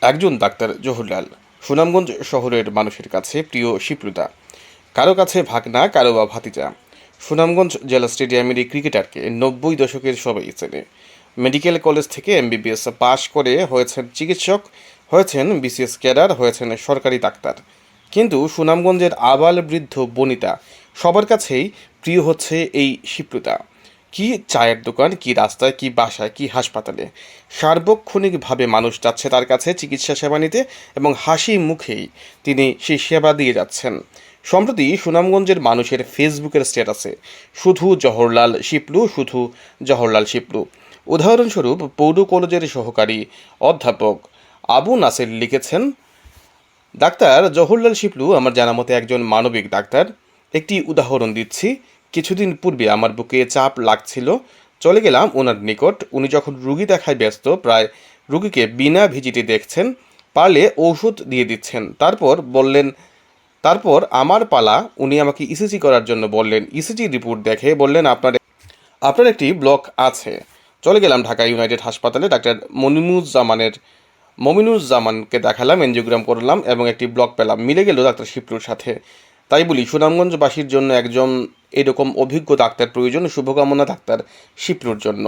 একজন ডাক্তার জহুরলাল সুনামগঞ্জ শহরের মানুষের কাছে প্রিয় শিপ্লুদা, কারো কাছে ভাগনা, কারো বা ভাতিজা। সুনামগঞ্জ জেলা স্টেডিয়ামের এই ক্রিকেটারকে 90 দশকের সবাই চেনে। মেডিকেল কলেজ থেকে এমবিবিএস পাশ করে হয়েছেন চিকিৎসক, হয়েছেন বিসিএস ক্যাডার, হয়েছেন সরকারি ডাক্তার। কিন্তু সুনামগঞ্জের আবাল বৃদ্ধ বনিতা সবার কাছেই প্রিয় হচ্ছে এই শিপ্লুদা। কি চায়ের দোকান, কি রাস্তায়, কি বাসায়, কি হাসপাতালে, সার্বক্ষণিকভাবে মানুষ যাচ্ছে তার কাছে চিকিৎসা সেবা নিতে এবং হাসি মুখেই তিনি সেই সেবা দিয়ে যাচ্ছেন। সম্প্রতি সুনামগঞ্জের মানুষের ফেসবুকের স্ট্যাটাসে শুধু জওহরলাল শিপলু, শুধু জওহরলাল শিপলু। উদাহরণস্বরূপ পৌর কলেজের সহকারী অধ্যাপক আবু নাসির লিখেছেন, ডাক্তার জওহরলাল শিপলু আমার জানা মতে একজন মানবিক ডাক্তার। একটি উদাহরণ দিচ্ছি, কিছুদিন পূর্বে আমার বুকে চাপ লাগছিল, চলে গেলাম ওনার নিকট। উনি যখন রুগী দেখায় ব্যস্ত, প্রায় রুগীকে বিনা ভিজিটে দেখছেন, পারলে ঔষধ দিয়ে দিচ্ছেন। তারপর আমার পালা, উনি আমাকে ইসিজি করার জন্য বললেন। ইসিজি রিপোর্ট দেখে বললেন, আপনার একটি ব্লক আছে। চলে গেলাম ঢাকা ইউনাইটেড হাসপাতালে, ডাক্তার মমিনুজ্জামানকে দেখালাম, এনজিওগ্রাম করলাম এবং একটি ব্লক পেলাম। মিলে গেল ডাক্তার শিপলুর সাথে। তাই বলি, সুনামগঞ্জবাসীর জন্য একজন এরকম অভিজ্ঞ ডাক্তার প্রয়োজন। শুভকামনা ডাক্তার শিপলুর জন্য।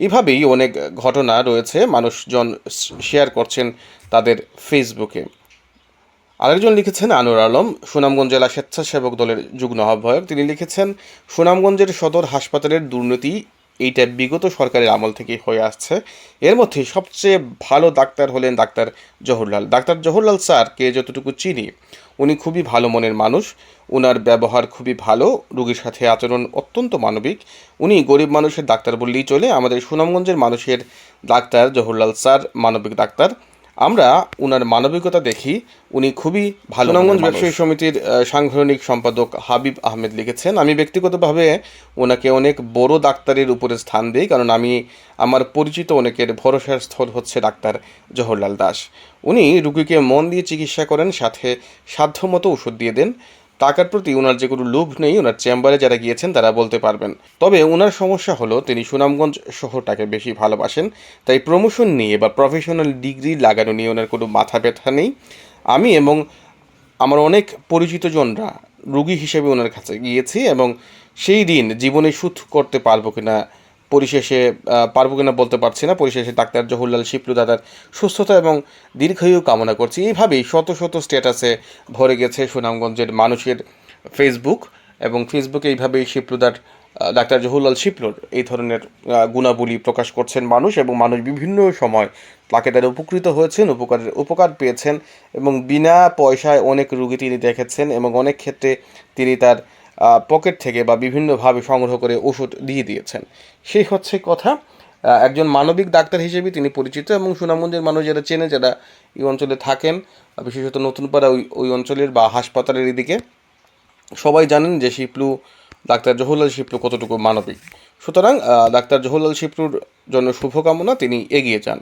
এভাবেই অনেক ঘটনা রয়েছে, মানুষজন শেয়ার করছেন তাদের ফেসবুকে। আরেকজন লিখেছেন আনোয়ার আলম, সুনামগঞ্জ জেলা স্বেচ্ছাসেবক দলের যুগ্ম আহ্বায়ক। তিনি লিখেছেন, সুনামগঞ্জের সদর হাসপাতালের দুর্নীতি এইটা বিগত সরকারের আমল থেকেই হয়ে আসছে। এর মধ্যে সবচেয়ে ভালো ডাক্তার হলেন ডাক্তার জওহরলাল। ডাক্তার জওহরলাল স্যারকে যতটুকু চিনি, উনি খুবই ভালো মনের মানুষ। ওনার ব্যবহার খুবই ভালো, রোগীর সাথে আচরণ অত্যন্ত মানবিক। উনি গরিব মানুষের ডাক্তার বললেই চলে। আমাদের সুনামগঞ্জের মানুষের ডাক্তার জওহরলাল স্যার মানবিক ডাক্তার। আমরা ওনার মানবিকতা দেখি, উনি খুবই ভালো। সুনামগঞ্জ ব্যবসায়ী সমিতির সাংগঠনিক সম্পাদক হাবিব আহমেদ লিখেছেন, আমি ব্যক্তিগতভাবে ওনাকে অনেক বড় ডাক্তারের উপরে স্থান দিই, কারণ আমার পরিচিত অনেকের ভরসার স্থল হচ্ছে ডাক্তার জওহরলাল দাস। উনি রুগীকে মন দিয়ে চিকিৎসা করেন, সাথে সাধ্যমতো ওষুধ দিয়ে দেন। টাকার প্রতি ওনার যে কোনো লোভ নেই। ওনার চেম্বারে যারা গিয়েছেন তারা বলতে পারবেন। তবে ওনার সমস্যা হলো, তিনি সুনামগঞ্জ শহরটাকে বেশি ভালোবাসেন, তাই প্রমোশন নিয়ে বা প্রফেশনাল ডিগ্রি লাগানো নিয়ে ওনার কোনো মাথা ব্যথা নেই। আমি এবং আমার অনেক পরিচিতজনরা রুগী হিসেবে ওনার কাছে গিয়েছি এবং সেই দিন জীবনে সুদ করতে পারবো কিনা বলতে পারছি না। পরিশেষে ডাক্তার জওহরলাল শিপলু দাদার সুস্থতা এবং দীর্ঘায়ু কামনা করছি। এইভাবেই শত শত স্ট্যাটাসে ভরে গেছে সুনামগঞ্জের মানুষের ফেসবুক, এবং ফেসবুকে এইভাবেই ডাক্তার জওহরলাল শিপলুর এই ধরনের গুণাবলী প্রকাশ করছেন মানুষ, এবং মানুষ বিভিন্ন সময় তাকে দ্বারা উপকৃত হয়েছেন, উপকার পেয়েছেন, এবং বিনা পয়সায় অনেক রুগী তিনি দেখেছেন, এবং অনেক ক্ষেত্রে তিনি তার পকেট থেকে বা বিভিন্নভাবে সংগ্রহ করে ওষুধ দিয়ে দিয়েছেন। সেই হচ্ছে কথা। একজন মানবিক ডাক্তার হিসেবে তিনি পরিচিত, এবং সুনামগঞ্জের মানুষ যারা চেনে, যারা এই অঞ্চলে থাকেন, বিশেষত নতুনপাড়া ওই অঞ্চলের বা হাসপাতালের এদিকে, সবাই জানেন যে ডাক্তার জওহরলাল শিপলু কতটুকু মানবিক। সুতরাং ডাক্তার জওহরলাল শিপলুর জন্য শুভকামনা, তিনি এগিয়ে যান।